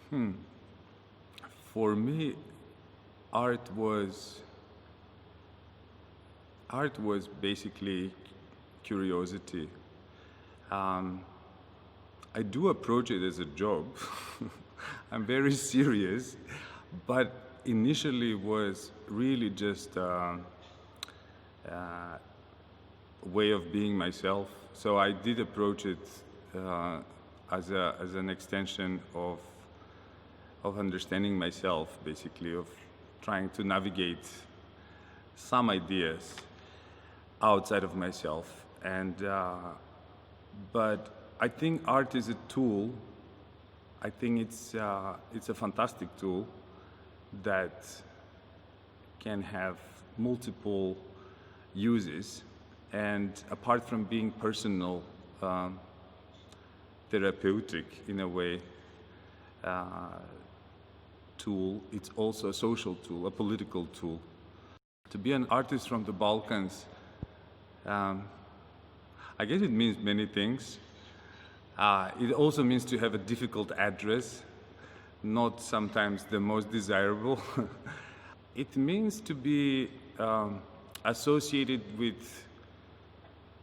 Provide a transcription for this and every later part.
For me, art was basically curiosity. I do approach it as a job. I'm very serious, but initially was really just a way of being myself. So I did approach it as an extension of understanding myself, basically, of trying to navigate some ideas outside of myself. And but I think art is a tool. I think it's a fantastic tool that can have multiple uses. And apart from being personal, therapeutic in a way, tool, it's also a social tool, a political tool. To be an artist from the Balkans, I guess it means many things. It also means to have a difficult address, not sometimes the most desirable. It means to be associated with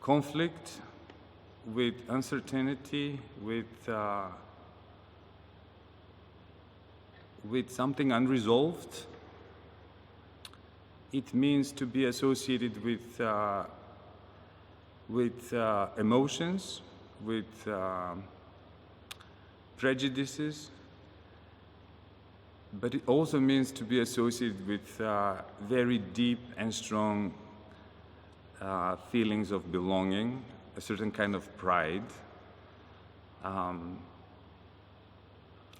conflict, with uncertainty, with something unresolved. It means to be associated with emotions, with prejudices, but it also means to be associated with very deep and strong feelings of belonging, a certain kind of pride.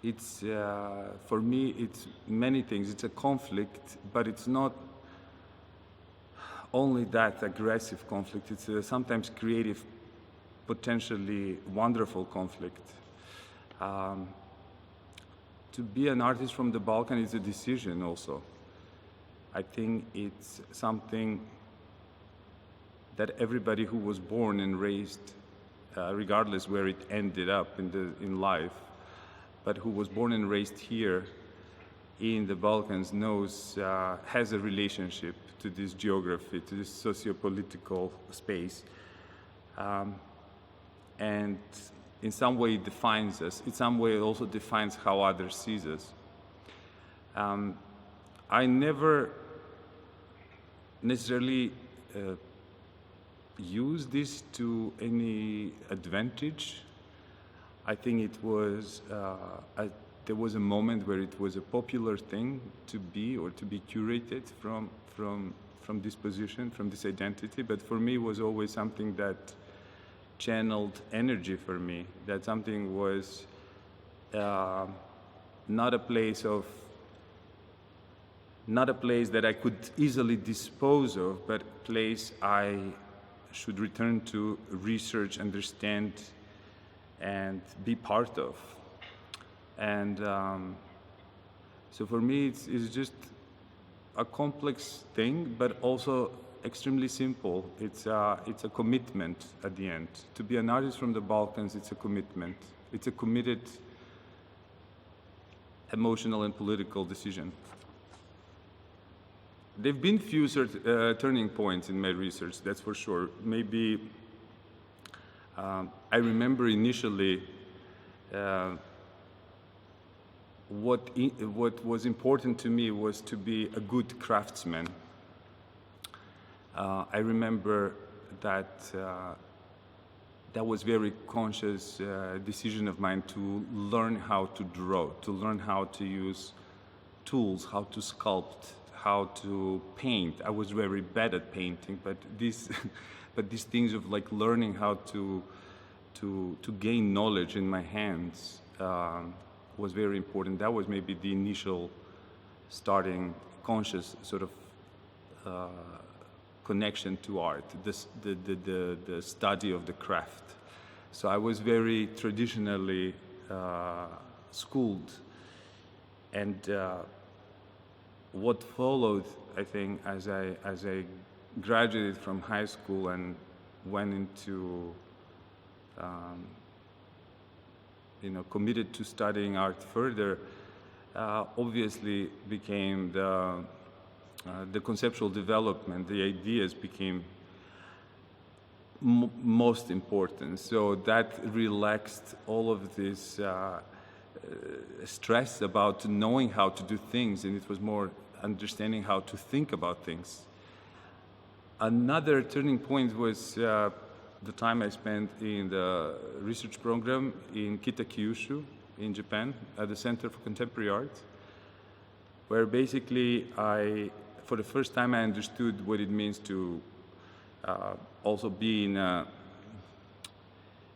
It's for me, it's many things. It's a conflict, but it's not only that aggressive conflict. It's a sometimes creative, potentially wonderful conflict. To be an artist from the Balkan is a decision also. I think it's something that everybody who was born and raised, regardless where it ended up in life, but who was born and raised here in the Balkans knows, has a relationship to this geography, to this socio-political space. And in some way it defines us. In some way it also defines how others see us. I never necessarily use this to any advantage. I think it was, there was a moment where it was a popular thing to be, or to be curated from this position, from this identity, but for me it was always something that channeled energy for me, that something was not a place that I could easily dispose of, but a place I should return to, research, understand, and be part of. And so for me it's just a complex thing, but also extremely simple. It's a commitment at the end. To be an artist from the Balkans, it's a commitment. It's a committed emotional and political decision. There have been few turning points in my research, that's for sure. Maybe I remember initially what was important to me was to be a good craftsman. I remember that that was very conscious decision of mine to learn how to draw, to learn how to use tools, how to sculpt, how to paint. I was very bad at painting, but these things of like learning how to gain knowledge in my hands was very important. That was maybe the initial starting conscious sort of connection to art, the study of the craft. So I was very traditionally schooled, and what followed, I think, as I graduated from high school and went into committed to studying art further, obviously became the conceptual development, the ideas became most important. So that relaxed all of this stress about knowing how to do things, and it was more understanding how to think about things. Another turning point was the time I spent in the research program in Kitakyushu in Japan at the Center for Contemporary Art, where basically for the first time I understood what it means to also be in a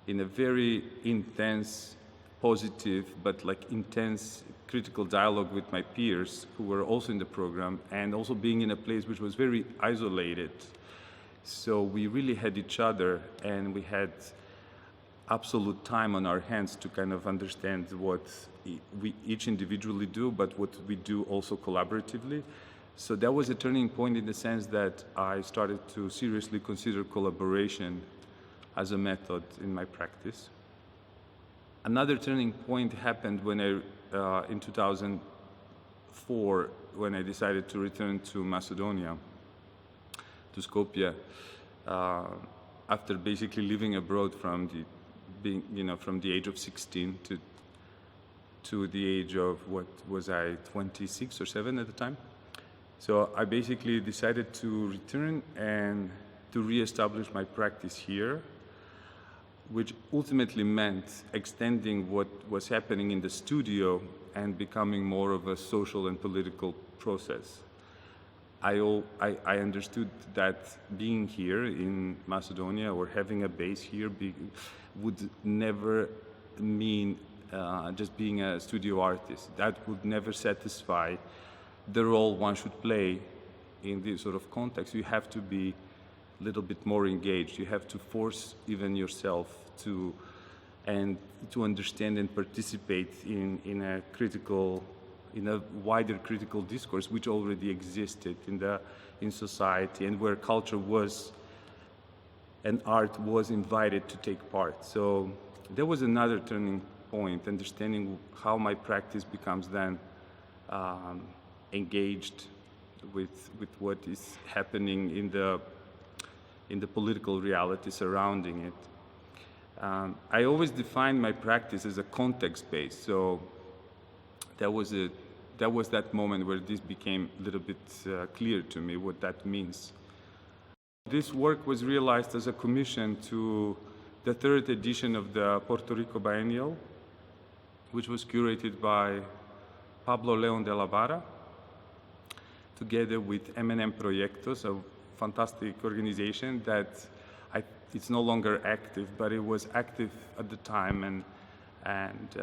very intense, positive, but like intense critical dialogue with my peers who were also in the program, and also being in a place which was very isolated. So we really had each other, and we had absolute time on our hands to kind of understand what we each individually do, but what we do also collaboratively. So that was a turning point in the sense that I started to seriously consider collaboration as a method in my practice. Another turning point happened when in 2004, when I decided to return to Macedonia, to Skopje, after basically living abroad from the age of 16 to the age of, what was I, 26 or 7 at the time. So I basically decided to return and to reestablish my practice here, which ultimately meant extending what was happening in the studio and becoming more of a social and political process. I understood that being here in Macedonia or having a base here would never mean just being a studio artist. That would never satisfy the role one should play in this sort of context. You have to be a little bit more engaged. You have to force even yourself to understand and participate in a wider critical discourse which already existed in society, and where culture was and art was invited to take part. So there was another turning point, understanding how my practice becomes then engaged with what is happening in the political reality surrounding it. I always defined my practice as a context-based, so that was that moment where this became a little bit clear to me what that means. This work was realized as a commission to the 3rd edition of the Puerto Rico Biennial, which was curated by Pablo León de la Barra, together with M&M Proyectos, a fantastic organization that it's no longer active, but it was active at the time, and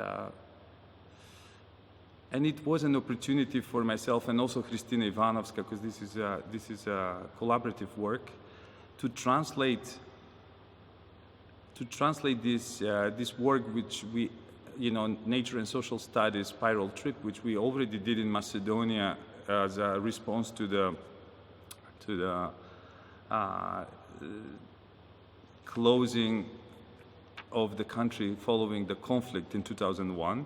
it was an opportunity for myself and also Kristina Ivanovska, because this is a collaborative work, to translate this work, which we, nature and social studies spiral trip, which we already did in Macedonia as a response to the closing of the country following the conflict in 2001.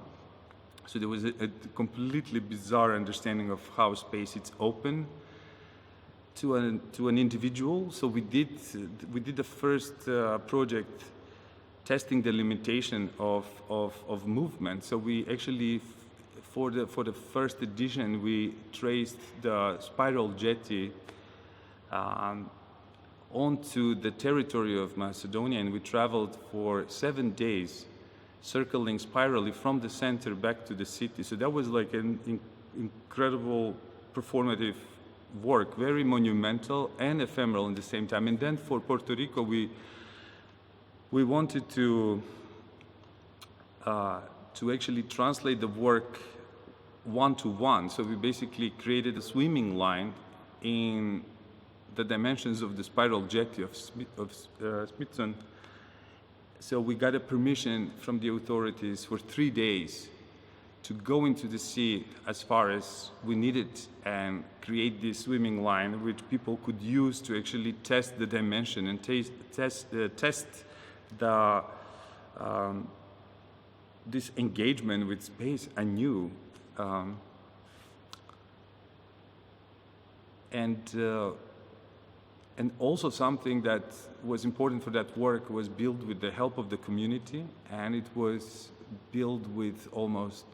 So there was a completely bizarre understanding of how space is open to an individual. So we did the first project testing the limitation of movement. So we actually, for the first edition, we traced the spiral jetty onto the territory of Macedonia, and we traveled for 7 days, circling spirally from the center back to the city. So that was like an incredible performative work, very monumental and ephemeral at the same time. And then for Puerto Rico, we wanted to actually translate the work one-to-one. So we basically created a swimming line in the dimensions of the spiral jetty of Smithson. So we got a permission from the authorities for 3 days to go into the sea as far as we needed and create this swimming line which people could use to actually test the dimension and test this engagement with space anew. And also something that was important for that work was built with the help of the community, and it was built with almost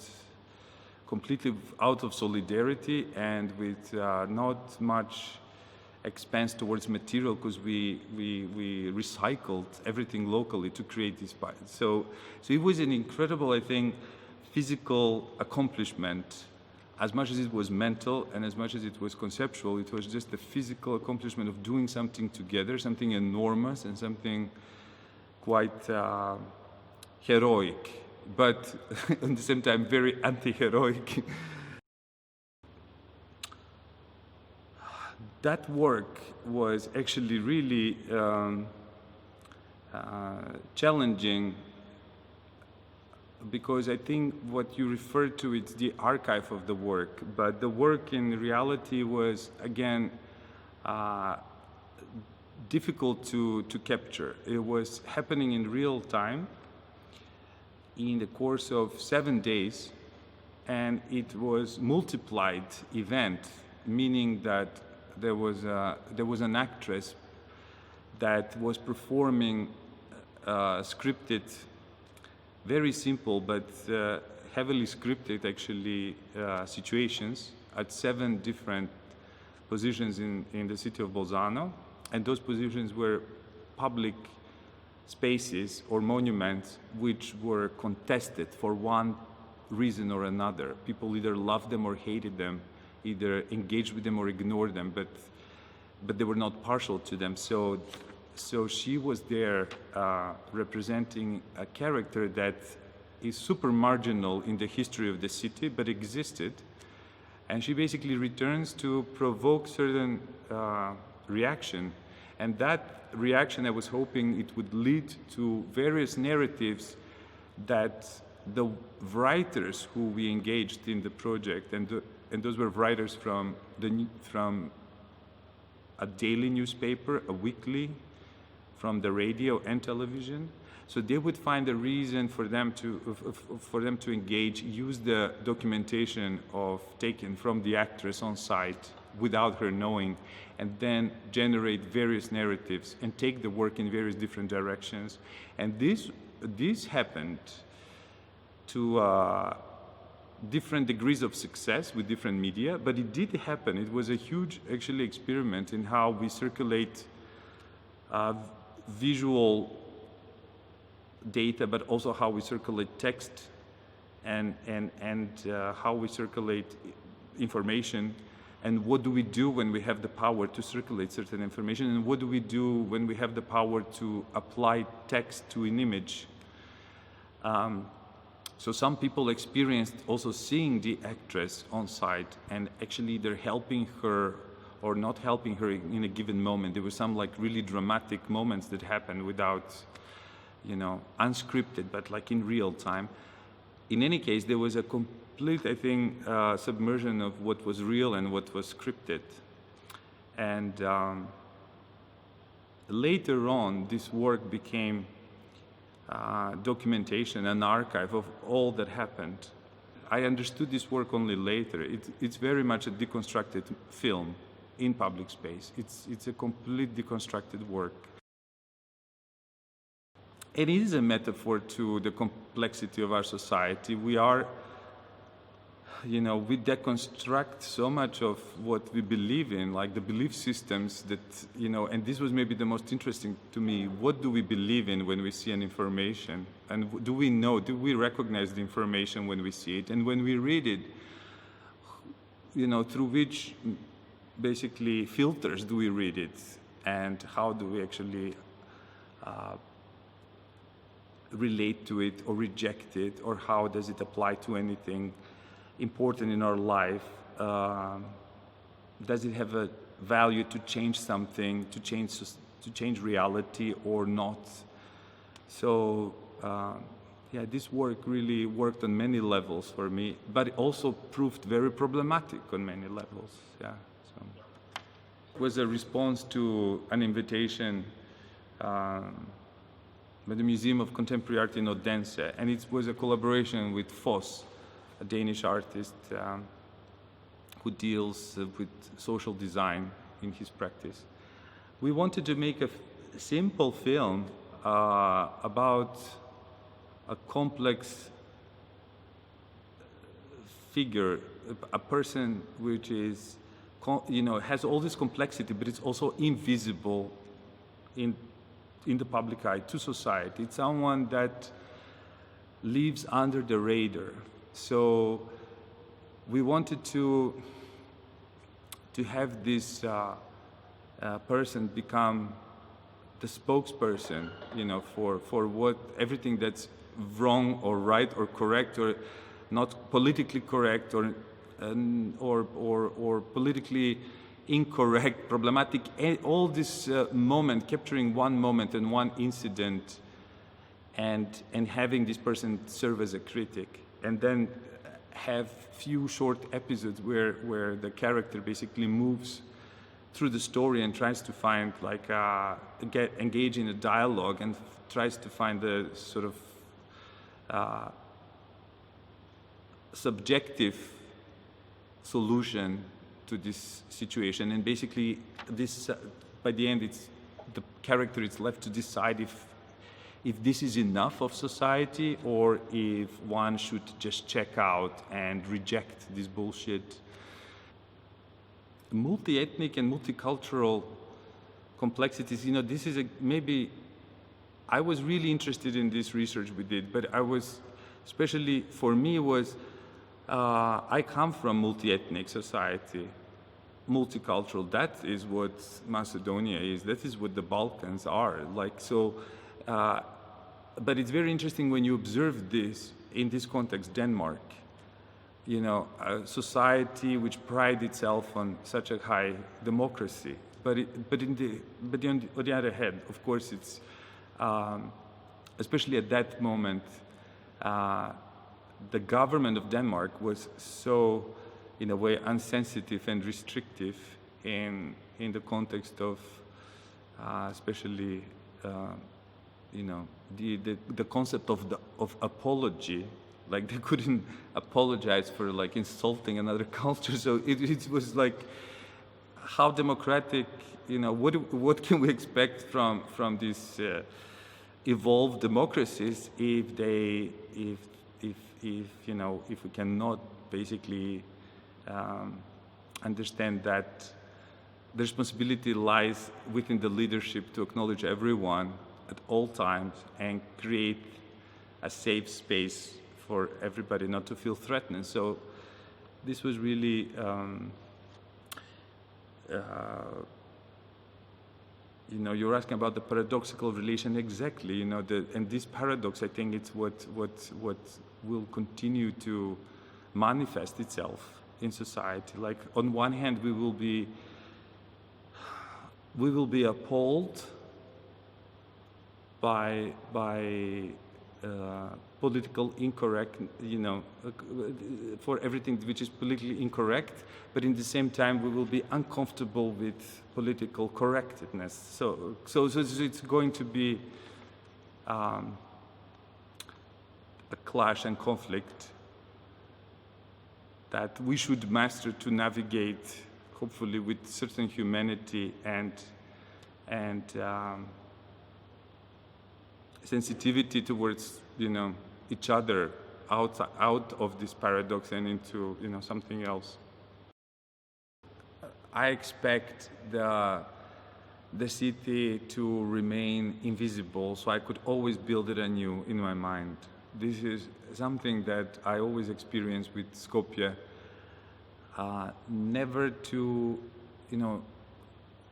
completely out of solidarity and with not much expense towards material, because we recycled everything locally to create this part. So it was an incredible, I think, physical accomplishment. As much as it was mental and as much as it was conceptual, it was just the physical accomplishment of doing something together, something enormous and something quite heroic, but at the same time very anti-heroic. That work was actually really challenging, because I think what you refer to, it's the archive of the work, but the work in reality was, again, difficult to capture. It was happening in real time in the course of 7 days, and it was multiplied event, meaning that there was an actress that was performing scripted, very simple but heavily scripted actually situations at 7 different positions in the city of Bolzano, and those positions were public spaces or monuments which were contested for one reason or another. People either loved them or hated them, either engaged with them or ignored them, but they were not partial to them. So she was there representing a character that is super marginal in the history of the city, but existed. And she basically returns to provoke certain reaction. And that reaction, I was hoping it would lead to various narratives that the writers who we engaged in the project, and those were writers from a daily newspaper, a weekly, from the radio and television. So they would find a reason for them to engage, use the documentation taken from the actress on site without her knowing, and then generate various narratives and take the work in various different directions. And this happened to different degrees of success with different media, but it did happen. It was a huge, actually, experiment in how we circulate visual data, but also how we circulate text and how we circulate information, and what do we do when we have the power to circulate certain information, and what do we do when we have the power to apply text to an image. So some people experienced also seeing the actress on site and actually either helping her or not helping her in a given moment. There were some like really dramatic moments that happened without, unscripted, but like in real time. In any case, there was a complete, I think, submersion of what was real and what was scripted. And later on, this work became documentation, an archive of all that happened. I understood this work only later. It's very much a deconstructed film in public space. It's a complete deconstructed work. It is a metaphor to the complexity of our society. We are, we deconstruct so much of what we believe in, like the belief systems that, and this was maybe the most interesting to me. What do we believe in when we see an information? And do we recognize the information when we see it? And when we read it, through which basically filters do we read it? And how do we actually relate to it or reject it? Or how does it apply to anything important in our life? Does it have a value to change something, to change reality or not? So this work really worked on many levels for me, but it also proved very problematic on many levels. So it was a response to an invitation by the Museum of Contemporary Art in Odense, and it was a collaboration with Foss, a Danish artist who deals with social design in his practice. We wanted to make a simple film about a complex figure, a person which is, has all this complexity, but it's also invisible in the public eye to society. It's someone that lives under the radar. So we wanted to have this person become the spokesperson, for what everything that's wrong or right or correct or not politically correct or politically incorrect, problematic, all this moment, capturing one moment and one incident, and having this person serve as a critic, and then have few short episodes where the character basically moves through the story and tries to find, engage in a dialogue and tries to find the sort of subjective solution to this situation. And basically, this by the end, it's the character is left to decide if this is enough of society or if one should just check out and reject this bullshit. Multi-ethnic and multicultural complexities, this is maybe, I was really interested in this research we did, but I was, especially for me, I come from multi-ethnic society, multicultural. That is what Macedonia is. That is what the Balkans are. But it's very interesting when you observe this in this context, Denmark. A society which prides itself on such a high democracy. But on the other hand, of course, it's especially at that moment, the government of Denmark was so, in a way, insensitive and restrictive in the context of, especially, the concept of apology. Like, they couldn't apologize for insulting another culture. So it was like, how democratic, what can we expect from these evolved democracies if we cannot basically understand that the responsibility lies within the leadership to acknowledge everyone at all times and create a safe space for everybody not to feel threatened. So this was really, you're asking about the paradoxical relation, exactly. And this paradox, I think, it's what will continue to manifest itself in society. Like, on one hand, we will be appalled by political incorrect, for everything which is politically incorrect, but in the same time we will be uncomfortable with political correctness. So it's going to be a clash and conflict that we should master to navigate, hopefully with certain humanity and sensitivity towards each other, out of this paradox and into something else. I expect the city to remain invisible, so I could always build it anew in my mind. This is something that I always experience with Skopje. Never to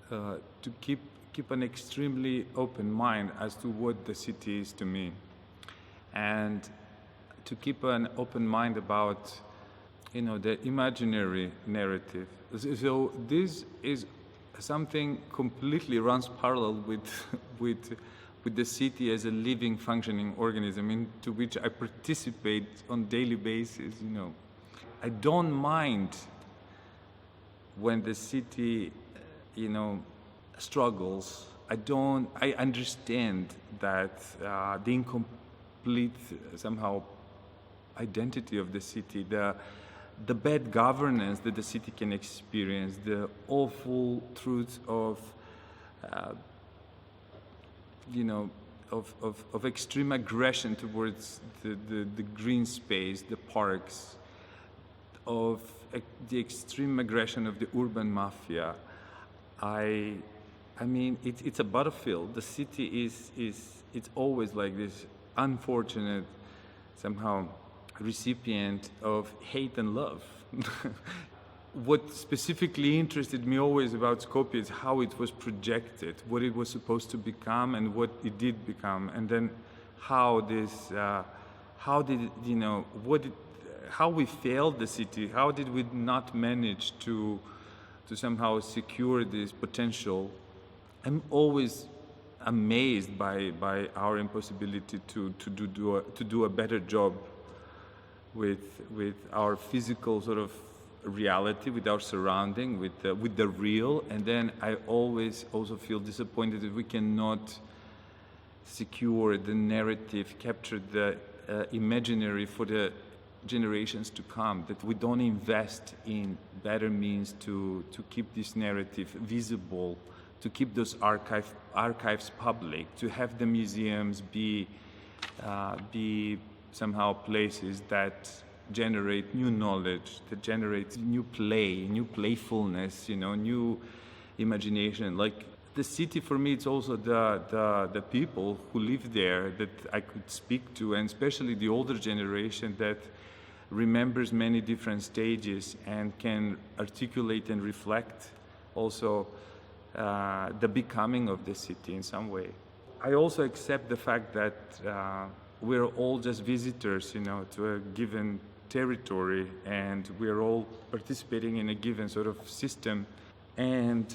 to keep an extremely open mind as to what the city is to me, and to keep an open mind about the imaginary narrative. So this is something completely runs parallel with the city as a living, functioning organism into which I participate on daily basis. I don't mind when the city struggles. I understand that the incomplete somehow identity of the city, the bad governance that the city can experience, the awful truth of, of extreme aggression towards the green space, the parks, of the extreme aggression of the urban mafia. I mean, it's a battlefield. The city it's always like this unfortunate, somehow, recipient of hate and love. What specifically interested me always about Skopje is how it was projected, what it was supposed to become and what it did become, and then how we failed the city, how did we not manage to somehow secure this potential. I'm always amazed by our impossibility to do a better job with our physical sort of reality, with our surrounding, with the real. And then I always also feel disappointed that we cannot secure the narrative, capture the imaginary for the generations to come, that we don't invest in better means to keep this narrative visible, to keep those archives public, to have the museums be somehow places that generate new knowledge, that generate new play, new playfulness, new imagination. Like the city for me, it's also the people who live there that I could speak to, and especially the older generation that remembers many different stages and can articulate and reflect also the becoming of the city in some way. I also accept the fact that we're all just visitors, to a given territory, and we're all participating in a given sort of system. And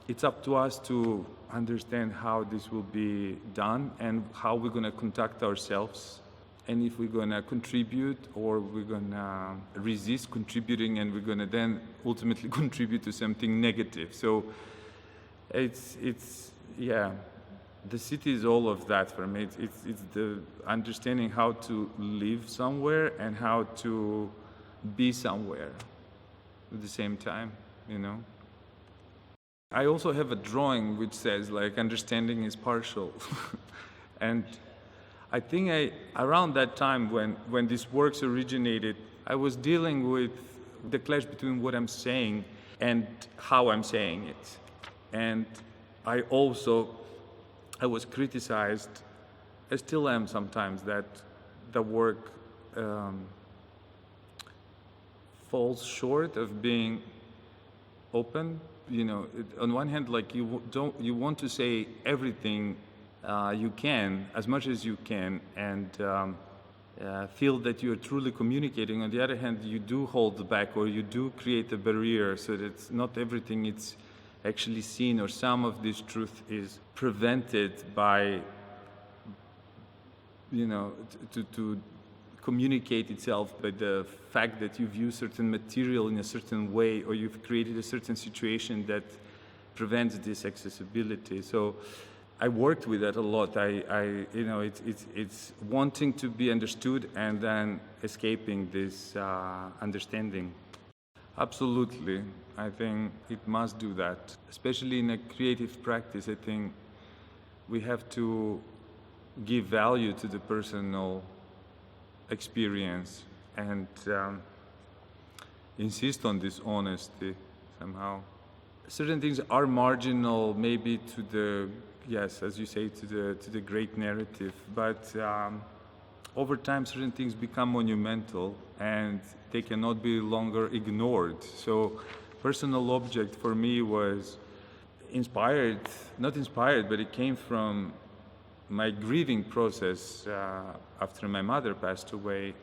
it's up to us to understand how this will be done and how we're going to conduct ourselves, and if we're going to contribute or we're going to resist contributing, and we're going to then ultimately contribute to something negative. So it's the city is all of that for me. It's the understanding how to live somewhere and how to be somewhere at the same time, I also have a drawing which says like understanding is partial. And I think around that time when these works originated, I was dealing with the clash between what I'm saying and how I'm saying it. And I was criticized, I still am sometimes, that the work falls short of being open. On one hand, like you want to say everything you can, as much as you can, and feel that you are truly communicating. On the other hand, you do hold back, or you do create a barrier so that not everything it's actually seen, or some of this truth is prevented by, to communicate itself by the fact that you view certain material in a certain way, or you've created a certain situation that prevents this accessibility. So I worked with that a lot. It's wanting to be understood and then escaping this understanding. Absolutely. I think it must do that. Especially in a creative practice, I think we have to give value to the personal experience and insist on this honesty somehow. Certain things are marginal, maybe to the, yes, as you say, to the great narrative, but over time certain things become monumental and they cannot be longer ignored. So personal object for me was not inspired, but it came from my grieving process after my mother passed away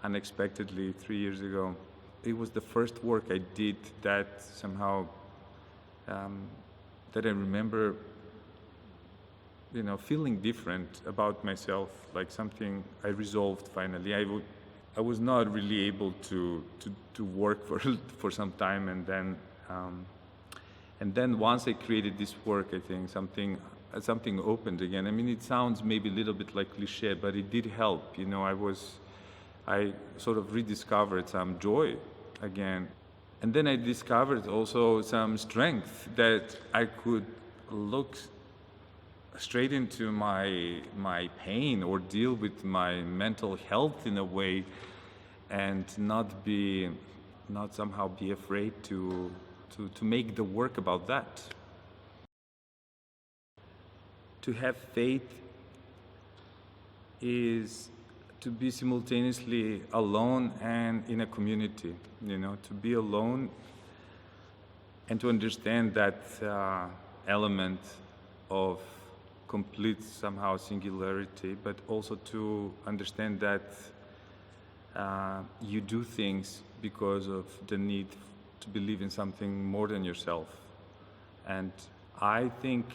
unexpectedly 3 years ago. It was the first work I did that somehow, that I remember, feeling different about myself, like something I resolved finally. I was not really able to work for some time, and then And then once I created this work, I think something opened again. I mean, it sounds maybe a little bit like cliche, but it did help. You know, I sort of rediscovered some joy again. And then I discovered also some strength that I could look straight into my pain or deal with my mental health in a way, and not somehow be afraid to make the work about that. To have faith is to be simultaneously alone and in a community, you know, to be alone and to understand that element of complete somehow singularity, but also to understand that you do things because of the need to believe in something more than yourself. And I think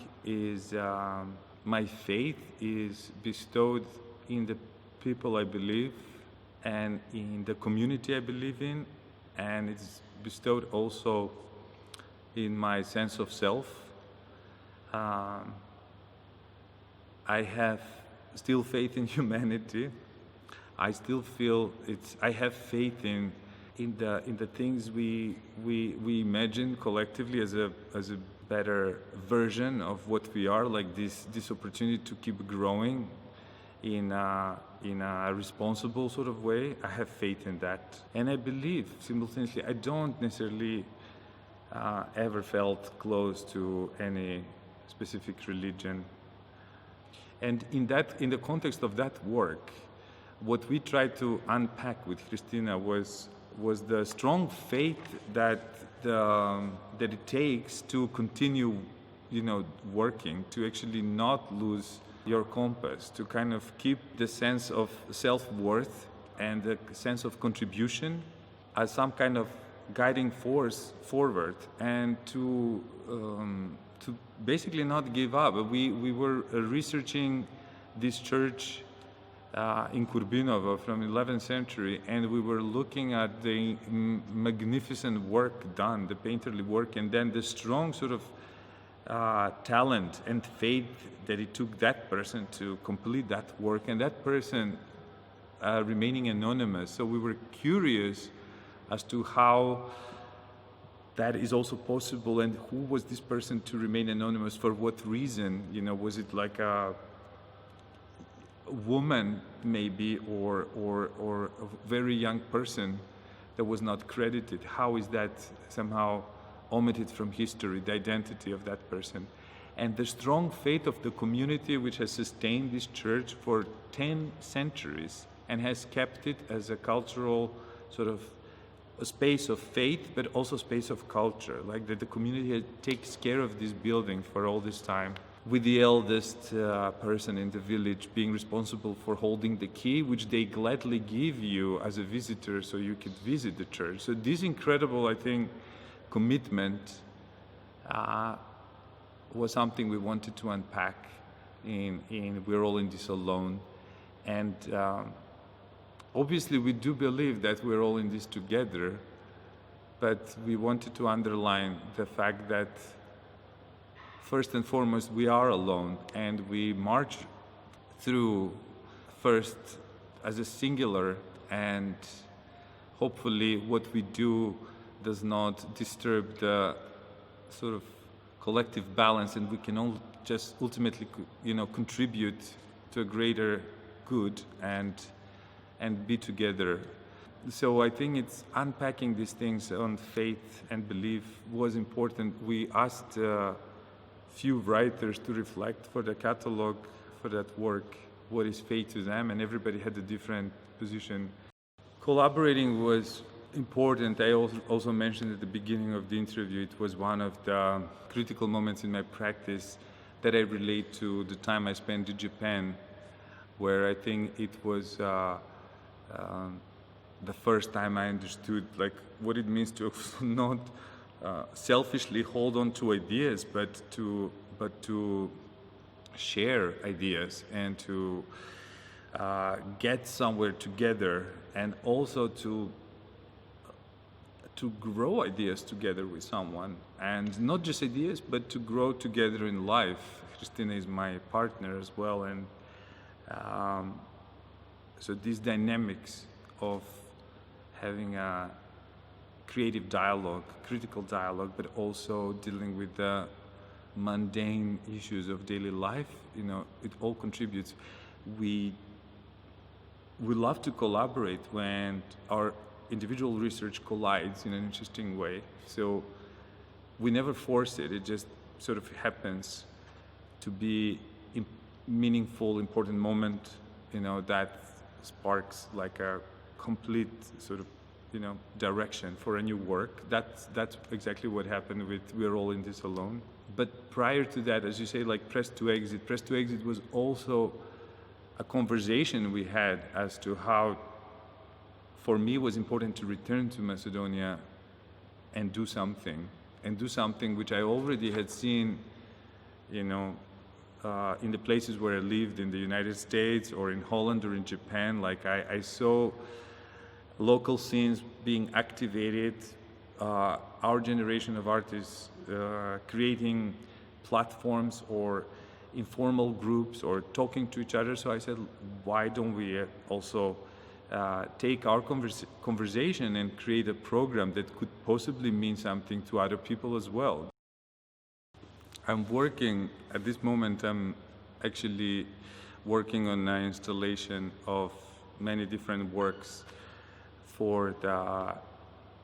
my faith is bestowed in the people I believe and in the community I believe in, and it's bestowed also in my sense of self. I have still faith in humanity. I still feel I have faith in the things we imagine collectively as a better version of what we are, like this opportunity to keep growing in a responsible sort of way. I have faith in that, and I believe simultaneously. I don't necessarily ever felt close to any specific religion, and in the context of that work, what we tried to unpack with Christina was the strong faith that it takes to continue, you know, working, to actually not lose your compass, to kind of keep the sense of self-worth and the sense of contribution as some kind of guiding force forward, and to basically not give up. We were researching this church in Kurbinovo from 11th century, and we were looking at the magnificent work done, the painterly work, and then the strong sort of talent and faith that it took that person to complete that work, and that person remaining anonymous. So we were curious as to how that is also possible, and who was this person to remain anonymous, for what reason? You know, was it like a woman maybe, or a very young person that was not credited? How is that somehow omitted from history, the identity of that person? And the strong faith of the community, which has sustained this church for 10 centuries and has kept it as a cultural sort of a space of faith, but also space of culture, like that the community takes care of this building for all this time, with the eldest person in the village being responsible for holding the key, which they gladly give you as a visitor so you could visit the church. So this incredible, I think, commitment was something we wanted to unpack in We're All in This Alone. And obviously we do believe that we're all in this together, but we wanted to underline the fact that first and foremost, we are alone, and we march through first as a singular, and hopefully what we do does not disturb the sort of collective balance, and we can all just ultimately, you know, contribute to a greater good and be together. So I think it's unpacking these things on faith and belief was important. We asked few writers to reflect for the catalog, for that work, what is faith to them, and everybody had a different position. Collaborating was important. I also mentioned at the beginning of the interview, it was one of the critical moments in my practice that I relate to the time I spent in Japan, where I think it was the first time I understood like what it means to not selfishly hold on to ideas, but to share ideas and to get somewhere together, and also to to grow ideas together with someone, and not just ideas, but to grow together in life. Christina is my partner as well, and so these dynamics of having a creative dialogue, critical dialogue, but also dealing with the mundane issues of daily life, it all contributes. We love to collaborate when our individual research collides in an interesting way. So we never force it. It just sort of happens to be a meaningful, important moment, that sparks like a complete sort of, direction for a new work. That's exactly what happened with We're All in This Alone. But prior to that, as you say, like Press to Exit was also a conversation we had as to how, for me, it was important to return to Macedonia and do something which I already had seen, in the places where I lived in the United States or in Holland or in Japan. Like I saw local scenes being activated, our generation of artists creating platforms or informal groups or talking to each other. So I said, why don't we also take our conversation and create a program that could possibly mean something to other people as well. I'm working, at this moment, I'm actually working on an installation of many different works for the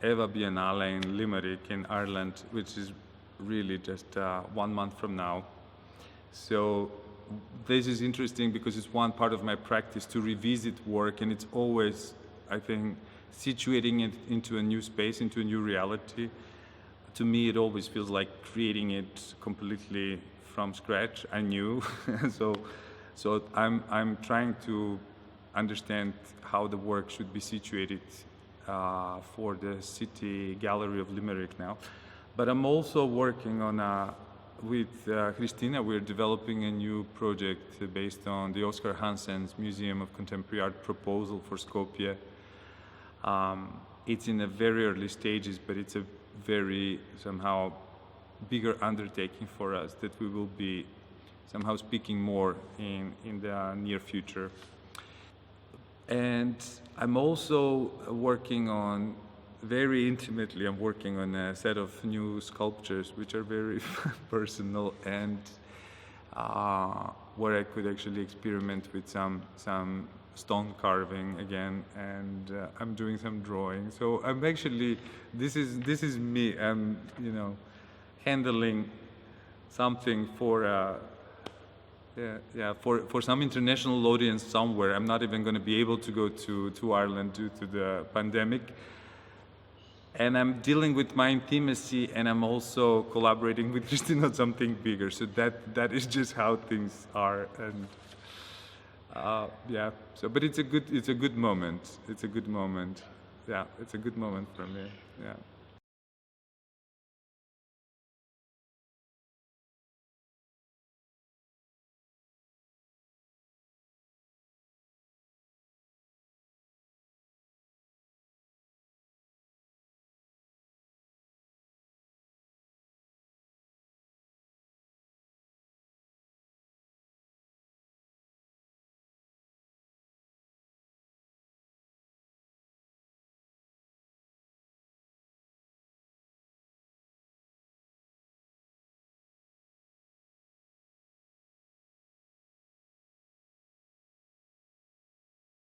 Eva Biennale in Limerick in Ireland, which is really just 1 month from now. So this is interesting because it's one part of my practice to revisit work, and it's always, I think, situating it into a new space, into a new reality. To me, it always feels like creating it completely from scratch, anew. So I'm trying to understand how the work should be situated for the City Gallery of Limerick now. But I'm also working on with Christina, we're developing a new project based on the Oscar Hansen's Museum of Contemporary Art proposal for Skopje. It's in the very early stages, but it's a very somehow bigger undertaking for us that we will be somehow speaking more in the near future. And I'm also working on, very intimately, I'm working on a set of new sculptures which are very personal, and where I could actually experiment with some stone carving again, and I'm doing some drawing. So I'm actually, this is me. I'm handling something for for some international audience somewhere. I'm not even going to be able to go to Ireland due to the pandemic. And I'm dealing with my intimacy, and I'm also collaborating with Christina on something bigger. So that is just how things are. And so, but it's a good moment. It's a good moment. Yeah, it's a good moment for me. Yeah.